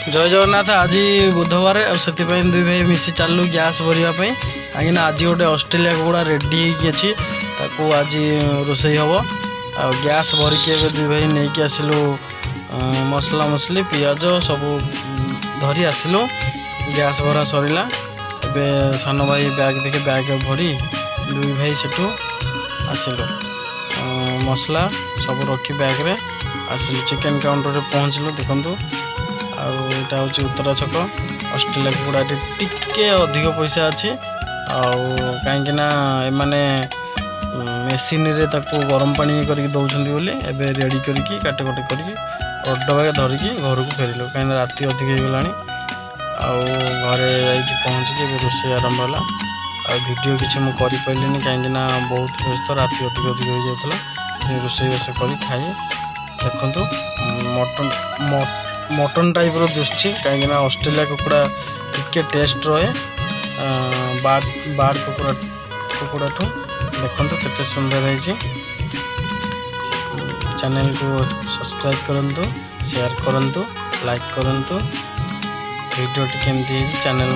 जय जगन्नाथ। आज बुधवार से दुई भाई मिसी चलू गैस भरवा कहीं आज गोटे ऑस्ट्रेलिया कुकुड़ा रेडी होगी आज रोसे हम आ गैस भरिकी दुई भाई नहीं कि आसलु मसला मसली पियाज सब धरी आसलु गैस भरा सरला ए सान भाई बैग देखे बैग भरी दुई भाई सेठू आसलु मसला सब रखी बैग रे आसलु चिकेन काउंटर पहुँचलु देखु आउटा हूँ उत्तरा छक ऑस्ट्रेलिया कुकुड़ा टिके अधिक पैसा अच्छी कहीं एमाने मेसीन रे ताको गरम पानी करके दौरान बोली एबे रेडी करके काटे कटे करके डबा धरिकी घर को फेरलु कहीं राति अधिक होगला घरे पहुँची रोषे आरंभ है आ वीडियो किसी मुझे करें कहीं बहुत व्यस्त राति अधिक अधिक हो जाता रोषे बास कर खाए देखु मटन मटन टाइप दुश्ची कहीं ऑस्ट्रेलिया कुकुड़ा टिके टेस्ट रहे बार्ड कुकुड़ा ठू देखु केते सुंदर है। चैनल को सब्सक्राइब करंतु शेयर करंतु लाइक करंतु वीडियो टी केमती चैनल